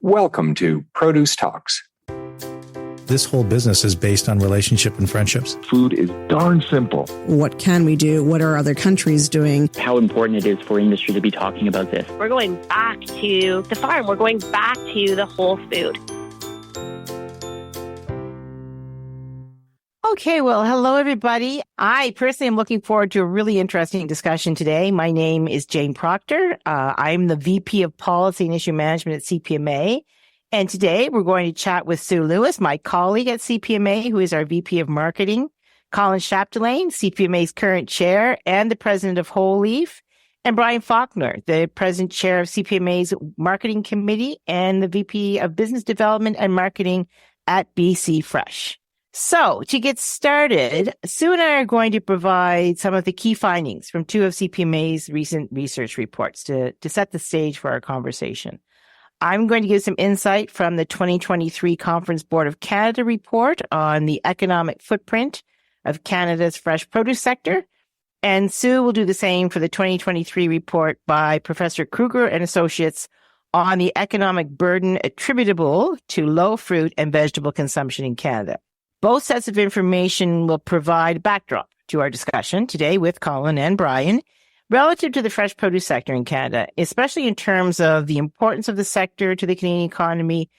Welcome to Produce Talks. This whole business is based on relationship and friendships. Food is darn simple. What can we do? What are other countries doing? How important it is for industry to be talking about this. We're going back to the farm. We're going back to the whole food. Okay, well, hello, everybody. I personally am looking forward to a really interesting discussion today. My name is Jane Proctor. I'm the VP of Policy and Issue Management at CPMA. And today we're going to chat with Sue Lewis, my colleague at CPMA, who is our VP of Marketing, Colin Chapdelaine, CPMA's current chair and the president of Whole Leaf, and Brian Faulkner, the president chair of CPMA's Marketing Committee and the VP of Business Development and Marketing at BCfresh. So to get started, Sue and I are going to provide some of the key findings from two of CPMA's recent research reports to set the stage for our conversation. I'm going to give some insight from the 2023 Conference Board of Canada report on the economic footprint of Canada's fresh produce sector. And Sue will do the same for the 2023 report by Professor Kruger and Associates on the economic burden attributable to low fruit and vegetable consumption in Canada. Both sets of information will provide a backdrop to our discussion today with Colin and Brian relative to the fresh produce sector in Canada, especially in terms of the importance of the sector to the Canadian economy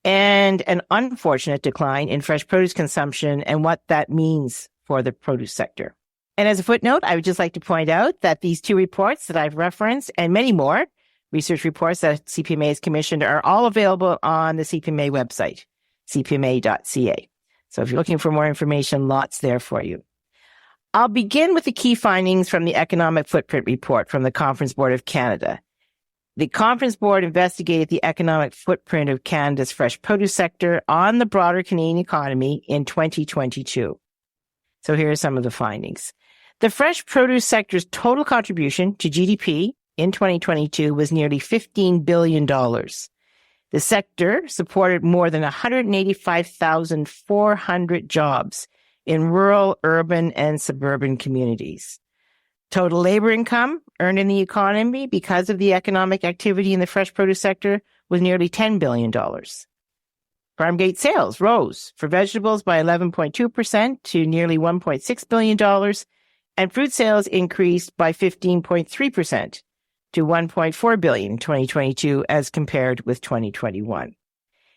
and an unfortunate decline in fresh produce consumption and what that means for the produce sector. And as a footnote, I would just like to point out that these two reports that I've referenced and many more research reports that CPMA has commissioned are all available on the CPMA website, cpma.ca. So if you're looking for more information, lots there for you. I'll begin with the key findings from the Economic Footprint Report from the Conference Board of Canada. The Conference Board investigated the economic footprint of Canada's fresh produce sector on the broader Canadian economy in 2022. So here are some of the findings. The fresh produce sector's total contribution to GDP in 2022 was nearly $15 billion. The sector supported more than 185,400 jobs in rural, urban, and suburban communities. Total labor income earned in the economy because of the economic activity in the fresh produce sector was nearly $10 billion. Farm gate sales rose for vegetables by 11.2% to nearly $1.6 billion, and fruit sales increased by 15.3% to $1.4 billion in 2022 as compared with 2021.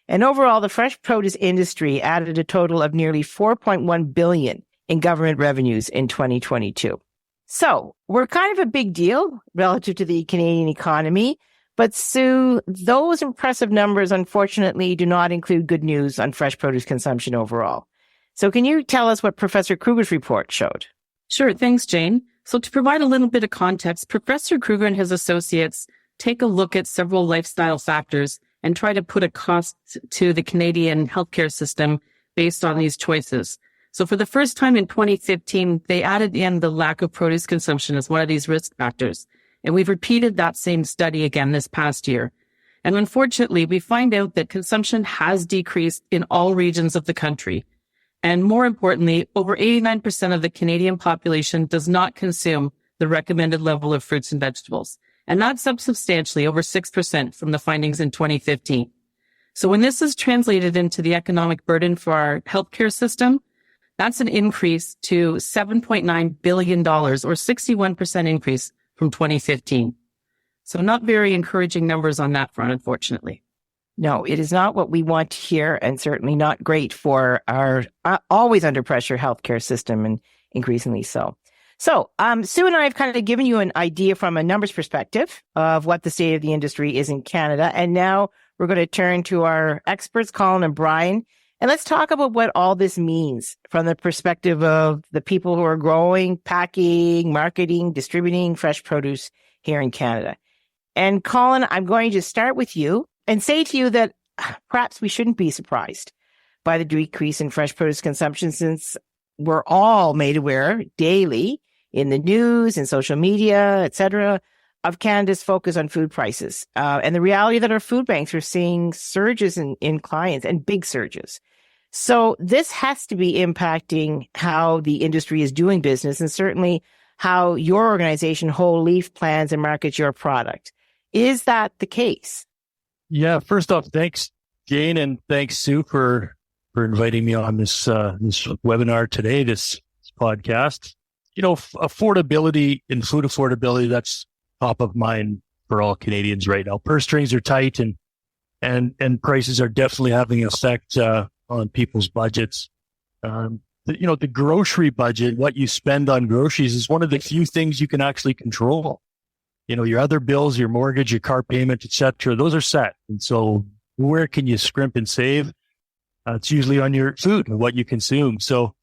And overall, the fresh produce industry added a total of nearly $4.1 billion in government revenues in 2022. So we're kind of a big deal relative to the Canadian economy, but Sue, those impressive numbers unfortunately do not include good news on fresh produce consumption overall. So can you tell us what Professor Kruger's report showed? Sure. Thanks, Jane. So to provide a little bit of context, Professor Kruger and his associates take a look at several lifestyle factors and try to put a cost to the Canadian healthcare system based on these choices. So for the first time in 2015, they added in the lack of produce consumption as one of these risk factors. And we've repeated that same study again this past year. And unfortunately, we find out that consumption has decreased in all regions of the country. And more importantly, over 89% of the Canadian population does not consume the recommended level of fruits and vegetables. And that's up substantially, over 6% from the findings in 2015. So when this is translated into the economic burden for our healthcare system, that's an increase to $7.9 billion or 61% increase from 2015. So not very encouraging numbers on that front, unfortunately. No, it is not what we want to hear, and certainly not great for our always under pressure healthcare system, and increasingly so. So, Sue and I have kind of given you an idea from a numbers perspective of what the state of the industry is in Canada. And now we're going to turn to our experts, Colin and Brian, and let's talk about what all this means from the perspective of the people who are growing, packing, marketing, distributing fresh produce here in Canada. And Colin, I'm going to start with you and say to you that perhaps we shouldn't be surprised by the decrease in fresh produce consumption, since we're all made aware daily in the news and social media, etc., of Canada's focus on food prices and the reality that our food banks are seeing surges in clients, and big surges. So this has to be impacting how the industry is doing business, and certainly how your organization, Whole Leaf, plans and markets your product. Is that the case? Yeah, first off, thanks, Jane, and thanks, Sue, for inviting me on this webinar today, this podcast. Affordability and food affordability, that's top of mind for all Canadians right now. Purse strings are tight and prices are definitely having an effect on people's budgets. The grocery budget, what you spend on groceries, is one of the few things you can actually control. Your other bills, your mortgage, your car payment, etc., those are set. And so where can you scrimp and save? It's usually on your food and what you consume. So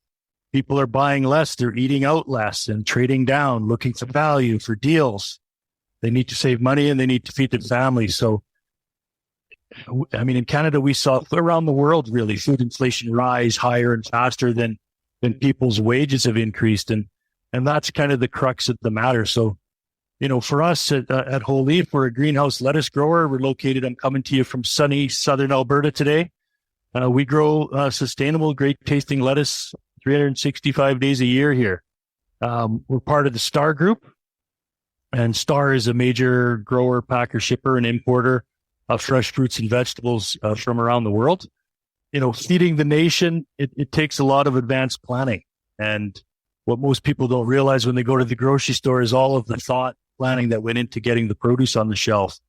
people are buying less, they're eating out less and trading down, looking for value, for deals. They need to save money and they need to feed their families. So, in Canada, we saw around the world, really, food inflation rise higher and faster than people's wages have increased. And that's kind of the crux of the matter. So, for us at Whole Leaf, we're a greenhouse lettuce grower. We're located, I'm coming to you from sunny southern Alberta today. We grow sustainable, great tasting lettuce 365 days a year here. We're part of the Star Group, and Star is a major grower, packer, shipper, and importer of fresh fruits and vegetables from around the world. Feeding the nation, it takes a lot of advanced planning. And what most people don't realize when they go to the grocery store is all of the thought planning that went into getting the produce on the shelf.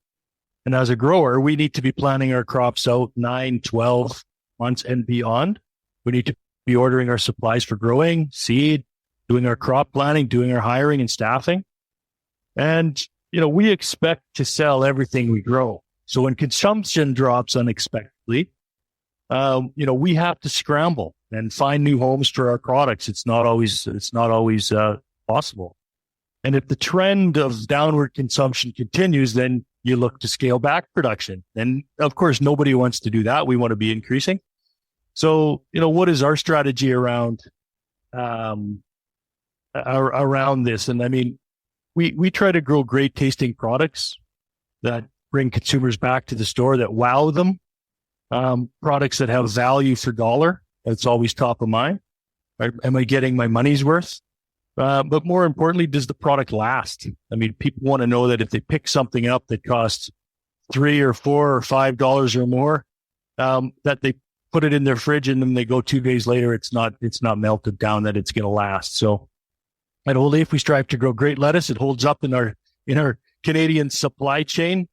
And as a grower, we need to be planning our crops out 9, 12 months and beyond. We need to be ordering our supplies for growing, seed, doing our crop planning, doing our hiring and staffing. And, we expect to sell everything we grow. So when consumption drops unexpectedly, we have to scramble and find new homes for our products. It's not always possible. And if the trend of downward consumption continues, then you look to scale back production. And of course, nobody wants to do that. We want to be increasing. So, what is our strategy around this? And we try to grow great tasting products that bring consumers back to the store, that wow them. Products that have value for dollar. That's always top of mind. Right? Am I getting my money's worth? But more importantly, does the product last? People want to know that if they pick something up that costs $3 or $4 or $5 or more, that they put it in their fridge and then they go 2 days later, it's not melted down, that it's going to last. So at Whole Leaf, we strive to grow great lettuce. It holds up in our Canadian supply chain.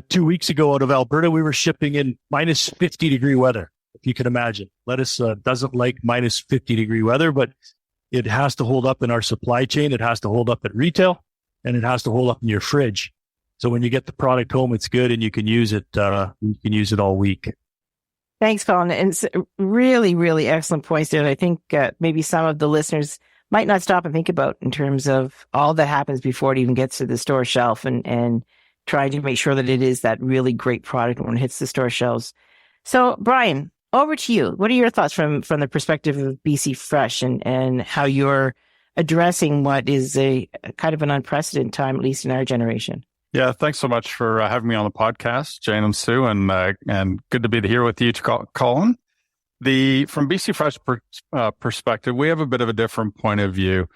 2 weeks ago out of Alberta, we were shipping in minus 50 degree weather, if you can imagine. Lettuce doesn't like minus 50 degree weather, but it has to hold up in our supply chain. It has to hold up at retail, and it has to hold up in your fridge. So when you get the product home, it's good and you can use it. You can use it all week. Thanks, Colin. And it's really, really excellent points there. I think maybe some of the listeners might not stop and think about in terms of all that happens before it even gets to the store shelf and trying to make sure that it is that really great product when it hits the store shelves. So, Brian, over to you. What are your thoughts from the perspective of BCfresh and how you're addressing what is a kind of an unprecedented time, at least in our generation? Yeah, thanks so much for having me on the podcast, Jane and Sue, and good to be here with you, Colin. From BCfresh perspective, we have a bit of a different point of view.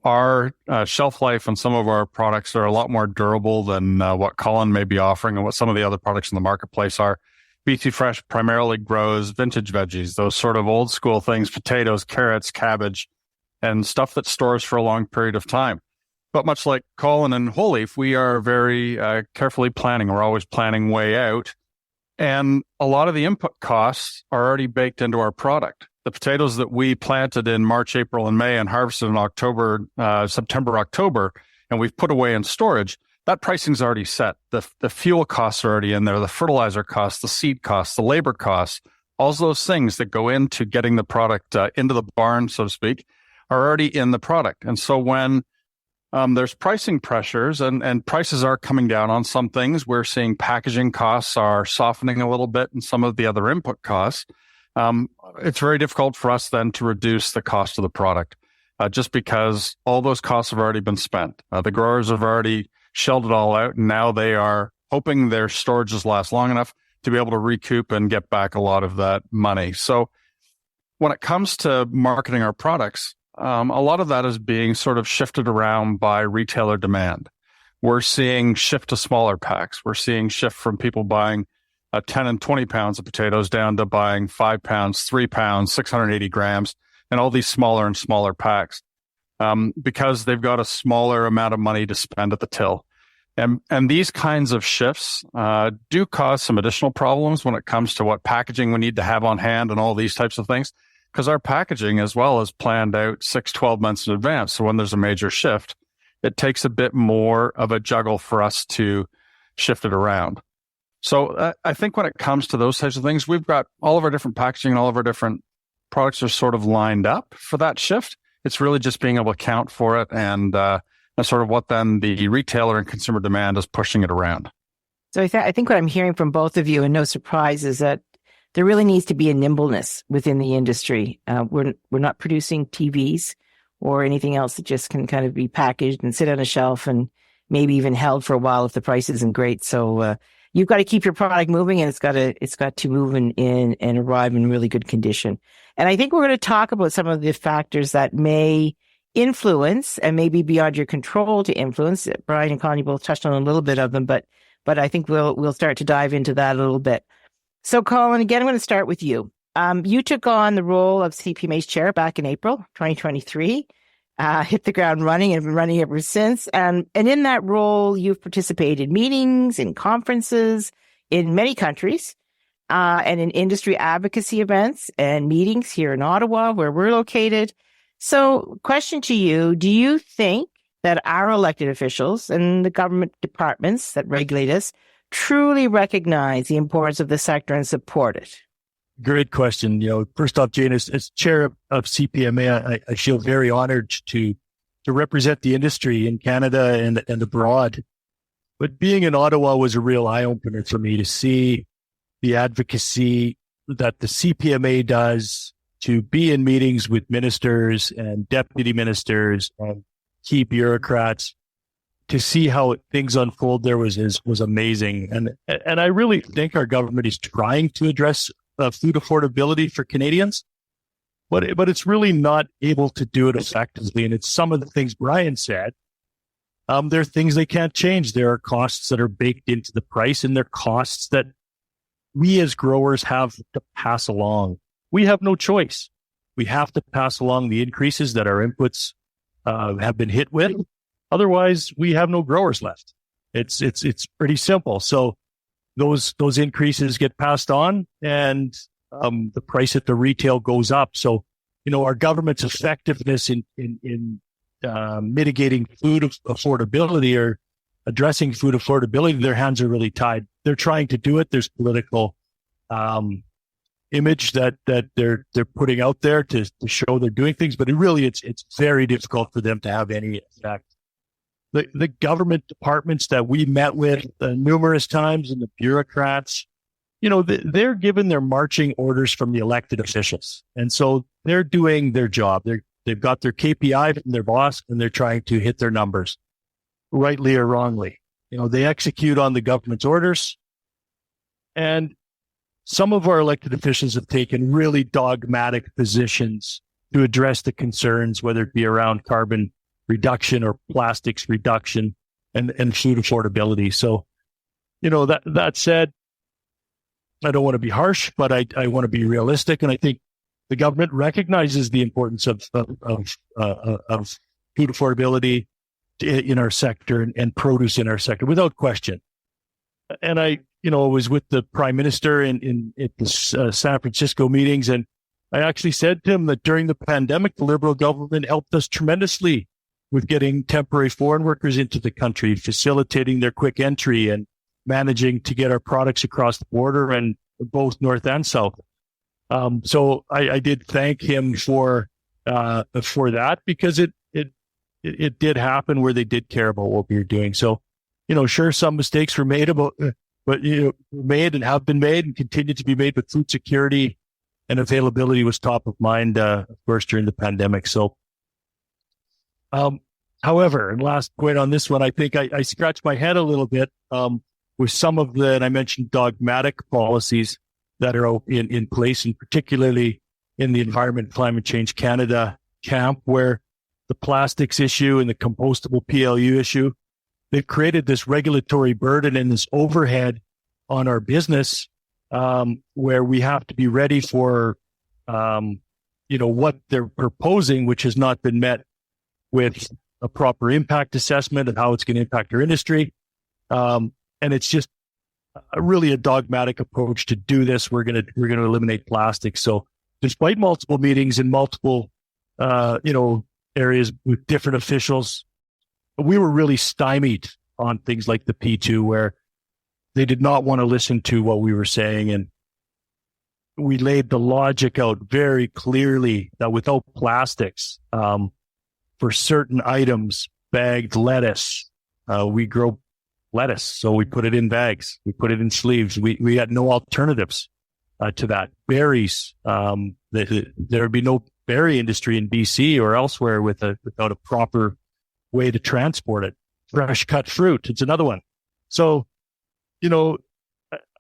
Our shelf life on some of our products are a lot more durable than what Colin may be offering and what some of the other products in the marketplace are. BCfresh primarily grows vintage veggies, those sort of old school things, potatoes, carrots, cabbage, and stuff that stores for a long period of time. But much like Colin and Whole Leaf, we are very carefully planning. We're always planning way out. And a lot of the input costs are already baked into our product. The potatoes that we planted in March, April, and May and harvested in September, October, and we've put away in storage, that pricing's already set. The fuel costs are already in there, the fertilizer costs, the seed costs, the labor costs, all those things that go into getting the product into the barn, so to speak, are already in the product. And so when there's pricing pressures and prices are coming down on some things, we're seeing packaging costs are softening a little bit and some of the other input costs. It's very difficult for us then to reduce the cost of the product just because all those costs have already been spent. The growers have already shelled it all out, and now they are hoping their storages last long enough to be able to recoup and get back a lot of that money. So when it comes to marketing our products, a lot of that is being sort of shifted around by retailer demand. We're seeing shift to smaller packs. We're seeing shift from people buying 10 and 20 pounds of potatoes down to buying 5 pounds, 3 pounds, 680 grams, and all these smaller and smaller packs because they've got a smaller amount of money to spend at the till. And these kinds of shifts do cause some additional problems when it comes to what packaging we need to have on hand and all these types of things, because our packaging as well is planned out 6-12 months in advance. So when there's a major shift, it takes a bit more of a juggle for us to shift it around. So I think when it comes to those types of things, we've got all of our different packaging and all of our different products are sort of lined up for that shift. It's really just being able to account for it and sort of what then the retailer and consumer demand is pushing it around. So I think what I'm hearing from both of you, and no surprise, is that there really needs to be a nimbleness within the industry. We're not producing TVs or anything else that just can kind of be packaged and sit on a shelf and maybe even held for a while if the price isn't great. So you've got to keep your product moving, and it's got to move in and arrive in really good condition. And I think we're going to talk about some of the factors that may influence and maybe beyond your control to influence. Brian and Connie both touched on a little bit of them, but I think we'll start to dive into that a little bit. So Colin, again, I'm going to start with you. You took on the role of CPMA Chair back in April 2023, hit the ground running and been running ever since. And in that role, you've participated in meetings, in conferences in many countries, and in industry advocacy events and meetings here in Ottawa, where we're located. So question to you, do you think that our elected officials and the government departments that regulate us truly recognize the importance of the sector and support it? Great question. First off, Jane, as chair of CPMA, I feel very honored to represent the industry in Canada and abroad. But being in Ottawa was a real eye-opener for me to see the advocacy that the CPMA does, to be in meetings with ministers and deputy ministers and key bureaucrats, to see how things unfold there was amazing. And I really think our government is trying to address food affordability for Canadians, but it's really not able to do it effectively. And it's some of the things Brian said. There are things they can't change. There are costs that are baked into the price, and they're costs that we as growers have to pass along. We have no choice. We have to pass along the increases that our inputs have been hit with. Otherwise, we have no growers left. It's pretty simple. So those increases get passed on, and the price at the retail goes up. So our government's effectiveness in mitigating food affordability or addressing food affordability, their hands are really tied. They're trying to do it. There's political image that they're putting out there to show they're doing things, but it's very difficult for them to have any effect. The government departments that we met with numerous times, and the bureaucrats, they're given their marching orders from the elected officials, and so they're doing their job. They've got their KPI from their boss, and they're trying to hit their numbers, rightly or wrongly. They execute on the government's orders, and some of our elected officials have taken really dogmatic positions to address the concerns, whether it be around carbon reduction or plastics reduction and food affordability. So, that said, I don't want to be harsh, but I want to be realistic. And I think the government recognizes the importance of food affordability in our sector and produce in our sector, without question. And I was with the Prime Minister at the San Francisco meetings, and I actually said to him that during the pandemic, the Liberal government helped us tremendously with getting temporary foreign workers into the country, facilitating their quick entry and managing to get our products across the border, and both north and south. So I did thank him for that, because it did happen where they did care about what we were doing. So, sure, some mistakes were made made and have been made and continue to be made, but food security and availability was top of mind, of course, during the pandemic. So, however, and last point on this one, I think I scratched my head a little bit with some of and I mentioned dogmatic policies that are in place, and particularly in the Environment and Climate Change Canada camp, where the plastics issue and the compostable PLU issue, they've created this regulatory burden and this overhead on our business where we have to be ready for, what they're proposing, which has not been met with a proper impact assessment of how it's going to impact our industry. And it's just really a dogmatic approach to do this. We're going to eliminate plastic. So despite multiple meetings in multiple, areas with different officials, we were really stymied on things like the P2, where they did not want to listen to what we were saying. And we laid the logic out very clearly that without plastics, for certain items, bagged lettuce, we grow lettuce. So we put it in bags. We put it in sleeves. We had no alternatives to that. Berries, there would be no berry industry in BC or elsewhere without a proper way to transport it. Fresh cut fruit, it's another one. So,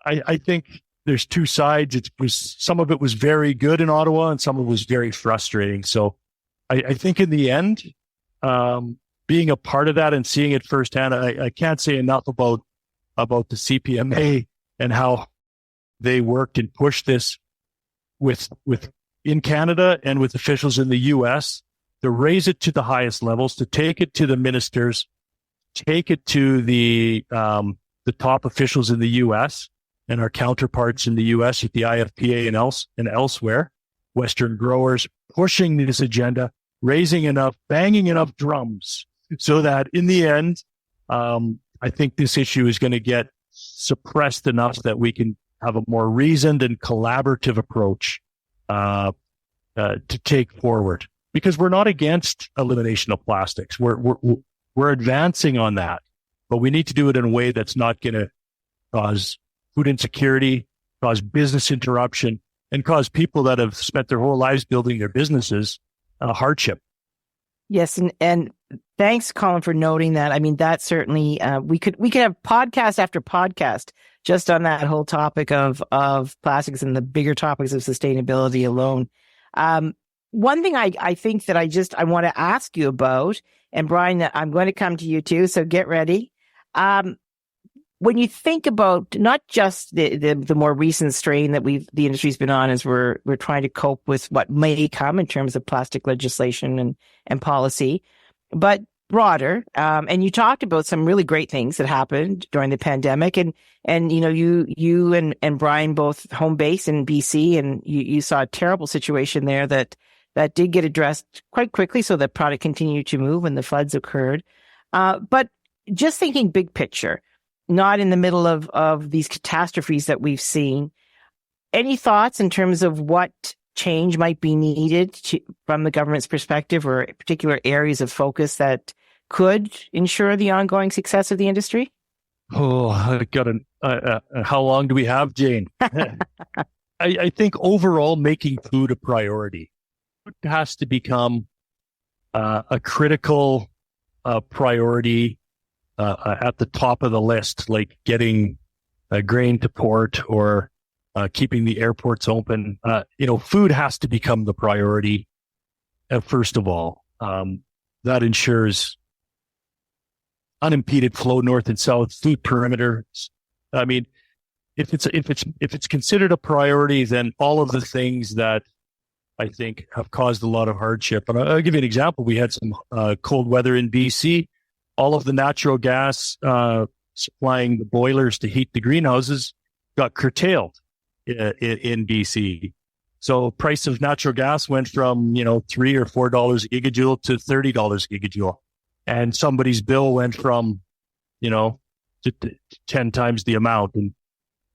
I think there's two sides. Some of it was very good in Ottawa and some of it was very frustrating. So I think in the end, being a part of that and seeing it firsthand, I can't say enough about the CPMA and how they worked and pushed this with in Canada and with officials in the US to raise it to the highest levels, to take it to the ministers, take it to the top officials in the US and our counterparts in the US at the IFPA and elsewhere, Western growers, pushing this agenda, banging enough drums so that in the end, I think this issue is going to get suppressed enough that we can have a more reasoned and collaborative approach to take forward. Because we're not against elimination of plastics. We're advancing on that, but we need to do it in a way that's not going to cause food insecurity, cause business interruption, and cause people that have spent their whole lives building their businesses hardship. Yes, and thanks, Colin, for noting that. I mean, that certainly we could have podcast after podcast just on that whole topic of plastics and the bigger topics of sustainability alone. One thing I think that I want to ask you about, and Brian, I'm going to come to you too, so get ready. When you think about not just the more recent strain that the industry's been on as we're trying to cope with what may come in terms of plastic legislation and policy, but broader, and you talked about some really great things that happened during the pandemic, and you and Brian both home base in BC, and you saw a terrible situation there that did get addressed quite quickly, so that product continued to move when the floods occurred. But just thinking big picture, not in the middle of these catastrophes that we've seen, any thoughts in terms of what change might be needed from the government's perspective, or particular areas of focus that could ensure the ongoing success of the industry? Oh, I got how long do we have, Jane? I think overall making food a priority. Food has to become a critical priority at the top of the list, like getting grain to port or keeping the airports open. Food has to become the priority first of all. That ensures unimpeded flow north and south, food perimeters. I mean, if it's considered a priority, then all of the things that I think have caused a lot of hardship. And I'll give you an example. We had some cold weather in BC. All of the natural gas supplying the boilers to heat the greenhouses got curtailed in BC. So price of natural gas went from, $3 or $4 a gigajoule to $30 a gigajoule. And somebody's bill went from, to 10 times the amount.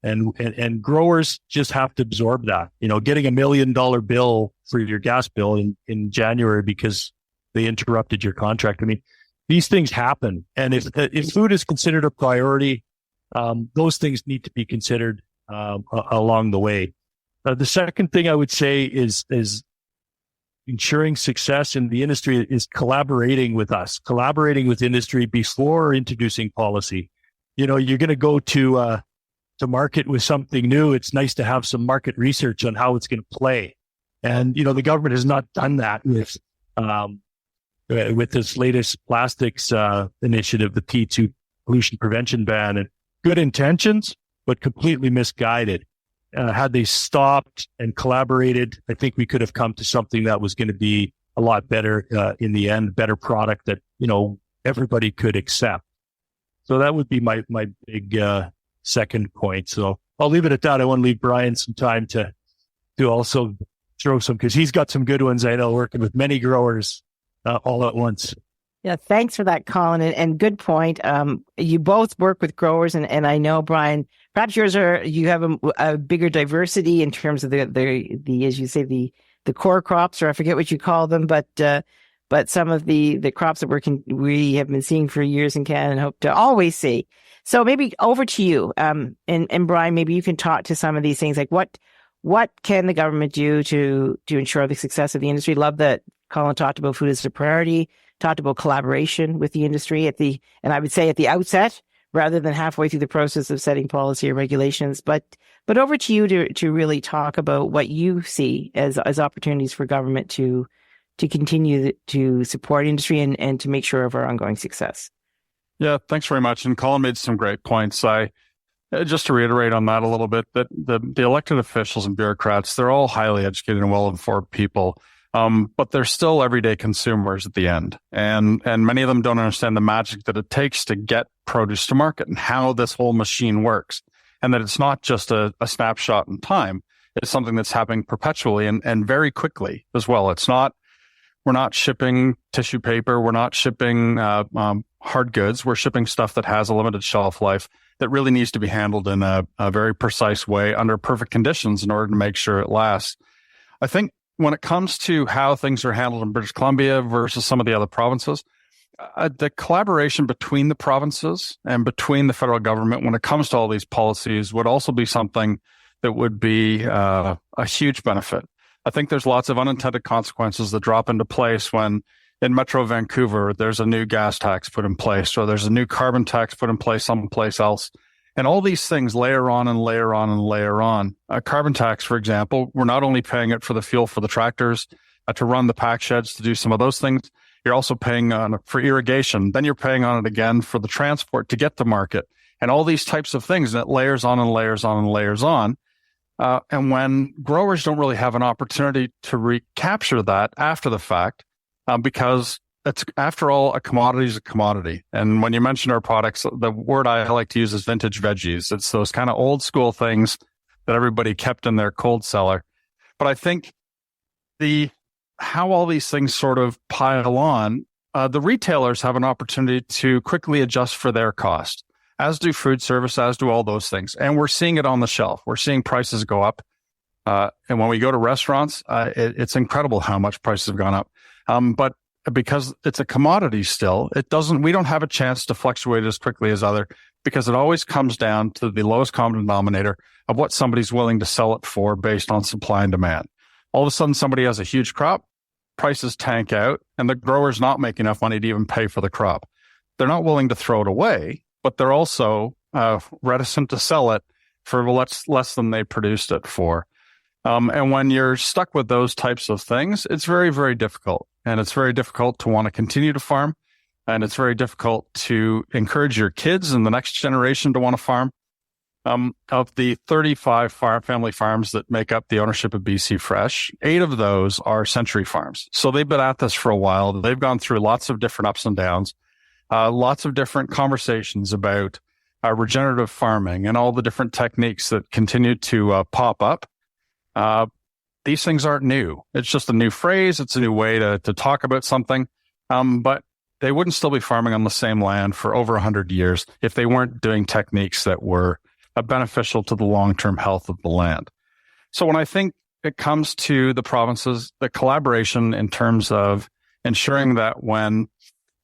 And growers just have to absorb that. Getting $1 million bill for your gas bill in January because they interrupted your contract. I mean, these things happen. And if food is considered a priority, those things need to be considered along the way. The second thing I would say is ensuring success in the industry is collaborating with industry before introducing policy. You're going to go to market with something new. It's nice to have some market research on how it's going to play. And, the government has not done that with this latest plastics initiative, the P2 pollution prevention ban, and good intentions, but completely misguided. had they stopped and collaborated, I think we could have come to something that was going to be a lot better in the end, better product that, everybody could accept. So that would be my big second point. So I'll leave it at that. I want to leave Brian some time to also throw some, because he's got some good ones, I know, working with many growers all at once. Yeah, thanks for that, Colin, and good point. You both work with growers, and I know, Brian, perhaps you have a bigger diversity in terms of the as you say, the core crops, or I forget what you call them, but some of the crops that we have been seeing for years and can and hope to always see. So maybe over to you, and Brian, maybe you can talk to some of these things, like what can the government do to ensure the success of the industry? Love that Colin talked about food as a priority, talked about collaboration with the industry and I would say at the outset, rather than halfway through the process of setting policy or regulations. But over to you to really talk about what you see as opportunities for government to continue to support industry and to make sure of our ongoing success. Yeah, thanks very much. And Colin made some great points. Just to reiterate on that a little bit, that the elected officials and bureaucrats, they're all highly educated and well-informed people, but they're still everyday consumers at the end. And many of them don't understand the magic that it takes to get produce to market and how this whole machine works. And that it's not just a snapshot in time. It's something that's happening perpetually and very quickly as well. We're not shipping tissue paper. We're not shipping hard goods. We're shipping stuff that has a limited shelf life that really needs to be handled in a very precise way under perfect conditions in order to make sure it lasts. I think when it comes to how things are handled in British Columbia versus some of the other provinces, the collaboration between the provinces and between the federal government when it comes to all these policies would also be something that would be a huge benefit. I think there's lots of unintended consequences that drop into place when in Metro Vancouver, there's a new gas tax put in place, or there's a new carbon tax put in place someplace else. And all these things layer on and layer on and layer on. A carbon tax, for example, we're not only paying it for the fuel for the tractors, to run the pack sheds, to do some of those things. You're also paying on it for irrigation. Then you're paying on it again for the transport to get to market. And all these types of things, and it layers on and layers on and layers on. And when growers don't really have an opportunity to recapture that after the fact, because it's, after all, a commodity is a commodity. And when you mention our products, the word I like to use is vintage veggies. It's those kind of old school things that everybody kept in their cold cellar. But I think how all these things sort of pile on, the retailers have an opportunity to quickly adjust for their cost, as do food service, as do all those things. And we're seeing it on the shelf. We're seeing prices go up. And when we go to restaurants, it's incredible how much prices have gone up. But because it's a commodity still, we don't have a chance to fluctuate as quickly as because it always comes down to the lowest common denominator of what somebody's willing to sell it for based on supply and demand. All of a sudden, somebody has a huge crop, prices tank out, and the grower's not making enough money to even pay for the crop. They're not willing to throw it away, but they're also reticent to sell it for less than they produced it for. And when you're stuck with those types of things, it's very, very difficult. And it's very difficult to want to continue to farm. And it's very difficult to encourage your kids and the next generation to want to farm. Of the 35 family farms that make up the ownership of BCfresh, 8 of those are century farms. So they've been at this for a while. They've gone through lots of different ups and downs, lots of different conversations about regenerative farming and all the different techniques that continue to pop up. These things aren't new. It's just a new phrase. It's a new way to talk about something. But they wouldn't still be farming on the same land for over 100 years if they weren't doing techniques that were beneficial to the long-term health of the land. So when I think it comes to the provinces, the collaboration in terms of ensuring that when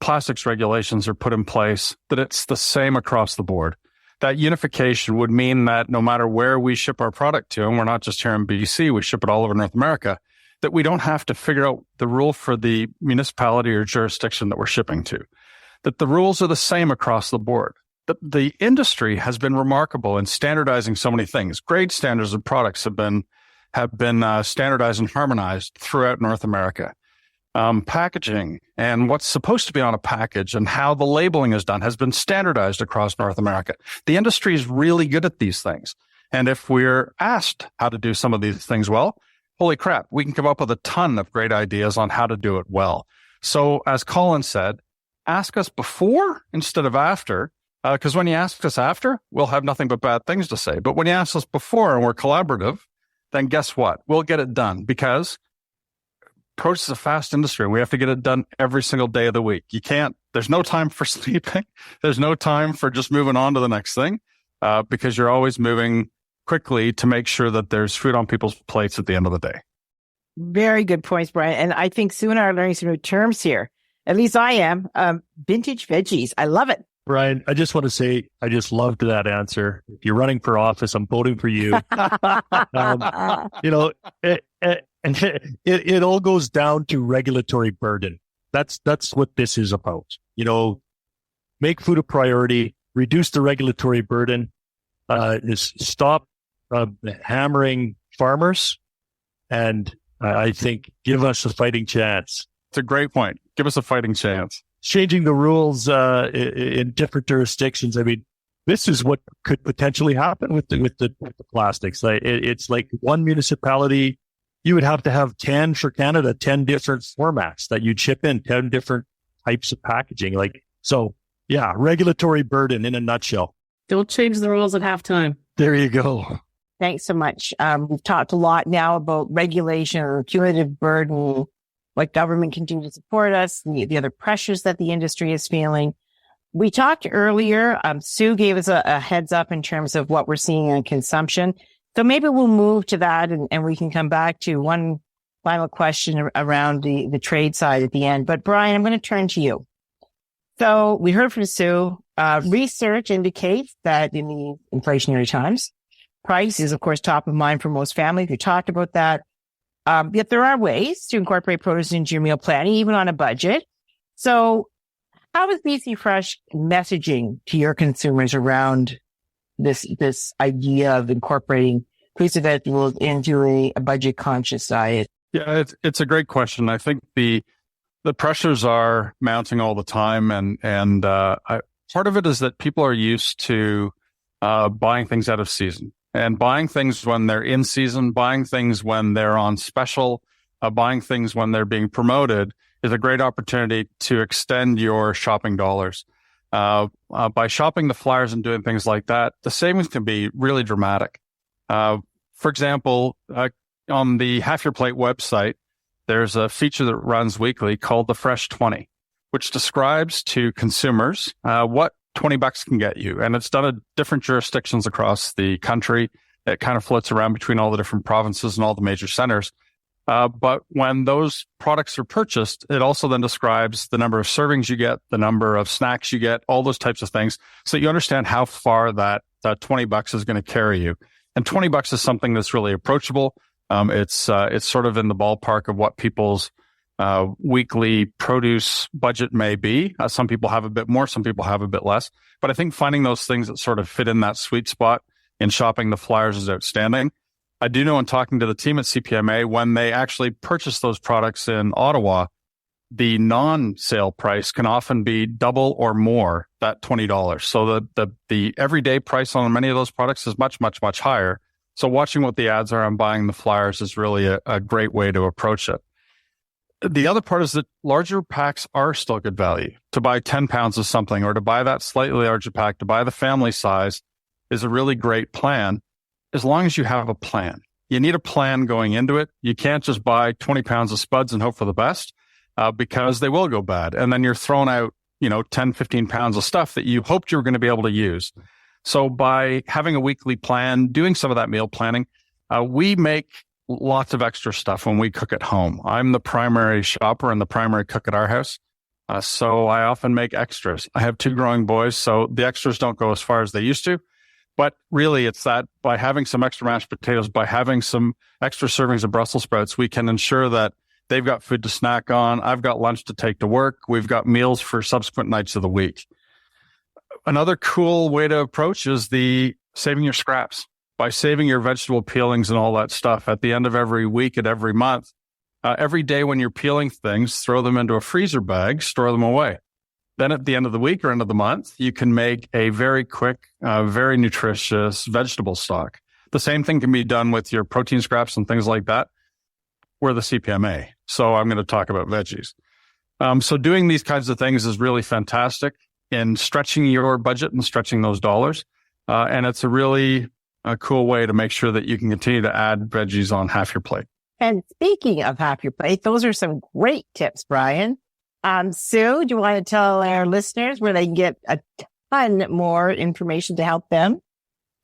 plastics regulations are put in place, that it's the same across the board. That unification would mean that no matter where we ship our product to, and we're not just here in BC, we ship it all over North America, that we don't have to figure out the rule for the municipality or jurisdiction that we're shipping to, that the rules are the same across the board. The industry has been remarkable in standardizing so many things. Grade standards of products have been standardized and harmonized throughout North America. Packaging and what's supposed to be on a package and how the labeling is done has been standardized across North America. The industry is really good at these things. And if we're asked how to do some of these things well, holy crap, we can come up with a ton of great ideas on how to do it well. So as Colin said, ask us before instead of after, because when you ask us after, we'll have nothing but bad things to say. But when you ask us before and we're collaborative, then guess what? We'll get it done, because produce is a fast industry. We have to get it done every single day of the week. There's no time for sleeping. There's no time for just moving on to the next thing, because you're always moving quickly to make sure that there's food on people's plates at the end of the day. Very good points, Brian. And I think Sue and I are learning some new terms here. At least I am. Vintage veggies. I love it. Brian, I just want to say, I just loved that answer. If you're running for office, I'm voting for you. It all goes down to regulatory burden. That's what this is about. Make food a priority, reduce the regulatory burden, stop hammering farmers, and I think give us a fighting chance. It's a great point. Give us a fighting chance. Changing the rules in different jurisdictions. I mean, this is what could potentially happen with the plastics. It's like one municipality, you would have to have 10 for Canada, 10 different formats that you chip in, 10 different types of packaging. Regulatory burden in a nutshell. Don't change the rules at halftime. There you go. Thanks so much. We've talked a lot now about regulation or cumulative burden, what government can do to support us, the other pressures that the industry is feeling. We talked earlier, Sue gave us a heads up in terms of what we're seeing in consumption. So maybe we'll move to that and we can come back to one final question around the trade side at the end. But Brian, I'm going to turn to you. So we heard from Sue, research indicates that in the inflationary times, price is, of course, top of mind for most families. We talked about that. Yet there are ways to incorporate produce into your meal planning, even on a budget. So how is BCfresh messaging to your consumers around this idea of incorporating fruits and vegetables into a budget-conscious diet? Yeah, it's a great question. I think the pressures are mounting all the time, and part of it is that people are used to buying things out of season. And buying things when they're in season, buying things when they're on special, buying things when they're being promoted is a great opportunity to extend your shopping dollars. By shopping the flyers and doing things like that, the savings can be really dramatic. For example, on the Half Your Plate website, there's a feature that runs weekly called the Fresh 20, which describes to consumers what $20 can get you. And it's done at different jurisdictions across the country. It kind of floats around between all the different provinces and all the major centers. But when those products are purchased, it also then describes the number of servings you get, the number of snacks you get, all those types of things. So you understand how far that $20 is going to carry you. And $20 is something that's really approachable. It's sort of in the ballpark of what people's weekly produce budget may be. Some people have a bit more, some people have a bit less. But I think finding those things that sort of fit in that sweet spot in shopping the flyers is outstanding. I do know in talking to the team at CPMA, when they actually purchase those products in Ottawa, the non-sale price can often be double or more that $20. So the everyday price on many of those products is much, much, much higher. So watching what the ads are and buying the flyers is really a great way to approach it. The other part is that larger packs are still good value. To buy 10 pounds of something or to buy that slightly larger pack, to buy the family size is a really great plan, as long as you have a plan. You need a plan going into it. You can't just buy 20 pounds of spuds and hope for the best, because they will go bad. And then you're throwing out, 10, 15 pounds of stuff that you hoped you were going to be able to use. So by having a weekly plan, doing some of that meal planning, we make lots of extra stuff when we cook at home. I'm the primary shopper and the primary cook at our house. So I often make extras. I have 2 growing boys, so the extras don't go as far as they used to. But really, it's that by having some extra mashed potatoes, by having some extra servings of Brussels sprouts, we can ensure that they've got food to snack on. I've got lunch to take to work. We've got meals for subsequent nights of the week. Another cool way to approach is the saving your scraps. By saving your vegetable peelings and all that stuff at the end of every week and every month, every day when you're peeling things, throw them into a freezer bag, store them away. Then at the end of the week or end of the month, you can make a very quick, very nutritious vegetable stock. The same thing can be done with your protein scraps and things like that. We're the CPMA, so I'm going to talk about veggies. So doing these kinds of things is really fantastic in stretching your budget and stretching those dollars. And it's a really cool way to make sure that you can continue to add veggies on half your plate. And speaking of half your plate, those are some great tips, Brian. Sue, do you want to tell our listeners where they can get a ton more information to help them?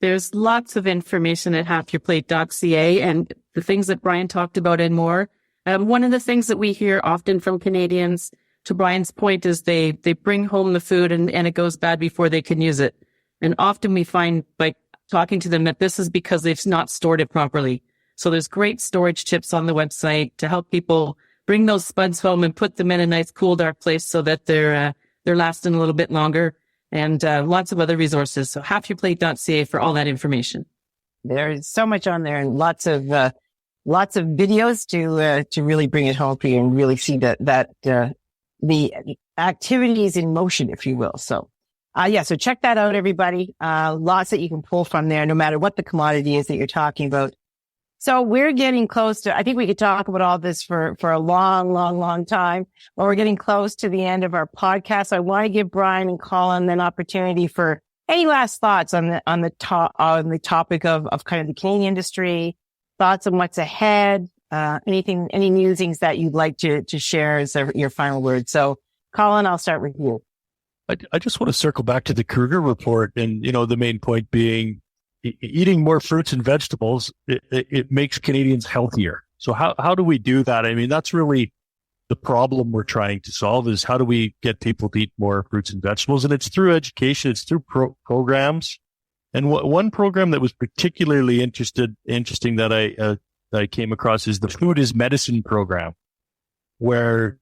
There's lots of information at halfyourplate.ca and the things that Brian talked about and more. One of the things that we hear often from Canadians, to Brian's point, is they bring home the food and it goes bad before they can use it. And often we find by talking to them that this is because they've not stored it properly. So there's great storage tips on the website to help people bring those spuds home and put them in a nice, cool, dark place so that they're lasting a little bit longer. And lots of other resources. So halfyourplate.ca for all that information. There's so much on there and lots of videos to really bring it home for you and really see that the activities in motion, if you will. So, so check that out, everybody. Lots that you can pull from there, no matter what the commodity is that you're talking about. So we're getting close to, I think we could talk about all this for a long time, but we're getting close to the end of our podcast. So I want to give Brian and Colin an opportunity for any last thoughts on the topic of kind of the Canadian industry, thoughts on what's ahead, any musings that you'd like to share as your final word. So Colin, I'll start with you. I just want to circle back to the Kruger report and, the main point being eating more fruits and vegetables, it makes Canadians healthier. So how do we do that? I mean, that's really the problem we're trying to solve is how do we get people to eat more fruits and vegetables? And it's through education, it's through programs. And one program that was particularly interesting that I came across is the Food is Medicine program, where,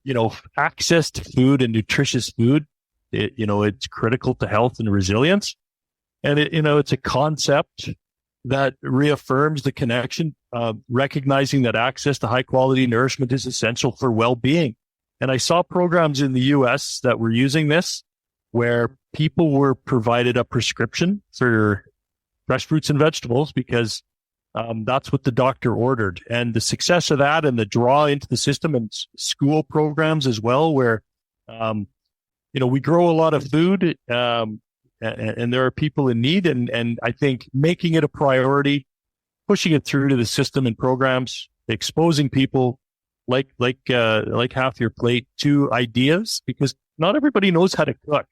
access to food and nutritious food, it's critical to health and resilience. And it's a concept that reaffirms the connection, recognizing that access to high quality nourishment is essential for well-being. And I saw programs in the US that were using this where people were provided a prescription for fresh fruits and vegetables because that's what the doctor ordered. And the success of that and the draw into the system and school programs as well, where, we grow a lot of food, and there are people in need. And I think making it a priority, pushing it through to the system and programs, exposing people like Half Your Plate to ideas, because not everybody knows how to cook.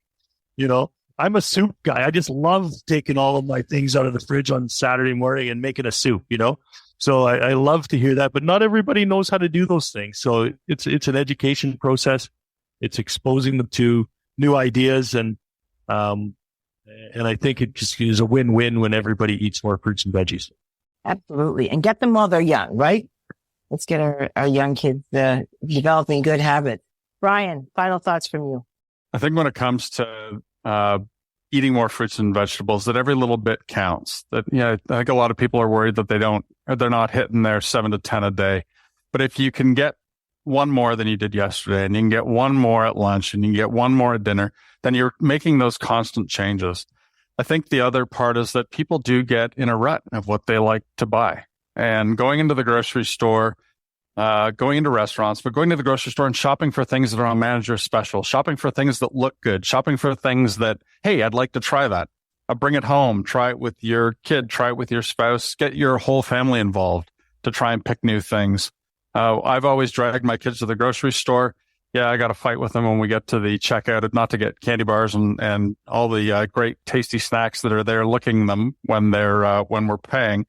I'm a soup guy. I just love taking all of my things out of the fridge on Saturday morning and making a soup, So I love to hear that, but not everybody knows how to do those things. So it's an education process. It's exposing them to new ideas and I think it just is a win-win when everybody eats more fruits and veggies. Absolutely. And get them while they're young, right? Let's get our young kids developing good habits. Brian, final thoughts from you. I think when it comes to eating more fruits and vegetables, that every little bit counts. That I think a lot of people are worried that they're not hitting their 7 to 10 a day. But if you can get one more than you did yesterday, and you can get one more at lunch, and you can get one more at dinner, then you're making those constant changes. I think the other part is that people do get in a rut of what they like to buy. And going into the grocery store, going into restaurants, but going to the grocery store and shopping for things that are on manager special, shopping for things that look good, shopping for things that, hey, I'd like to try that. Bring it home, try it with your kid, try it with your spouse, get your whole family involved to try and pick new things. I've always dragged my kids to the grocery store. Yeah, I got to fight with them when we get to the checkout, not to get candy bars and all the great tasty snacks that are there, looking them when we're paying.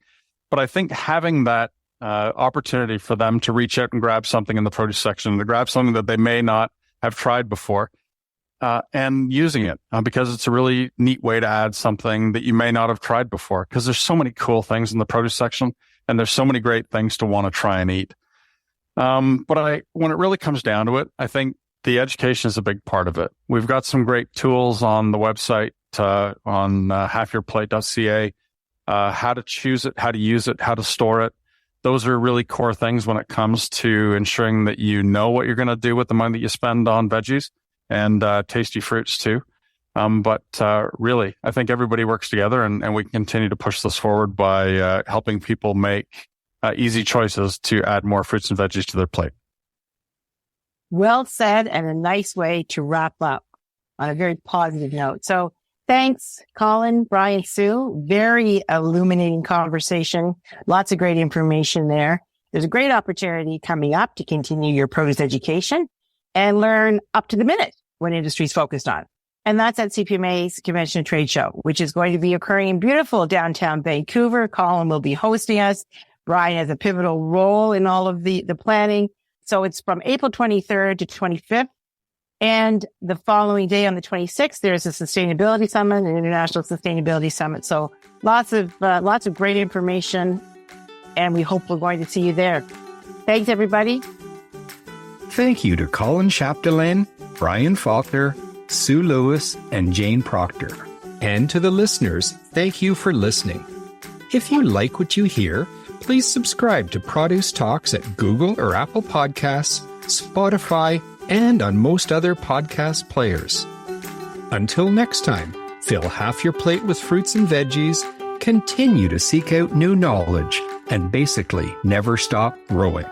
But I think having that opportunity for them to reach out and grab something in the produce section, to grab something that they may not have tried before, and using it because it's a really neat way to add something that you may not have tried before. Because there's so many cool things in the produce section, and there's so many great things to want to try and eat. But when it really comes down to it, I think the education is a big part of it. We've got some great tools on the website, on halfyourplate.ca, how to choose it, how to use it, how to store it. Those are really core things when it comes to ensuring that you know what you're going to do with the money that you spend on veggies and tasty fruits too. But really, I think everybody works together and we continue to push this forward by helping people make easy choices to add more fruits and veggies to their plate. Well said, and a nice way to wrap up on a very positive note. So thanks, Colin, Brian, Sue. Very illuminating conversation. Lots of great information there. There's a great opportunity coming up to continue your produce education and learn up to the minute what industry is focused on. And that's at CPMA's Convention and Trade Show, which is going to be occurring in beautiful downtown Vancouver. Colin will be hosting us. Brian has a pivotal role in all of the planning. So it's from April 23rd to 25th. And the following day on the 26th, there's a sustainability summit, an international sustainability summit. So lots of great information. And we hope we're going to see you there. Thanks, everybody. Thank you to Colin Chapdelaine, Brian Faulkner, Sue Lewis, and Jane Proctor. And to the listeners, thank you for listening. If you like what you hear, please subscribe to Produce Talks at Google or Apple Podcasts, Spotify, and on most other podcast players. Until next time, fill half your plate with fruits and veggies, continue to seek out new knowledge, and basically never stop growing.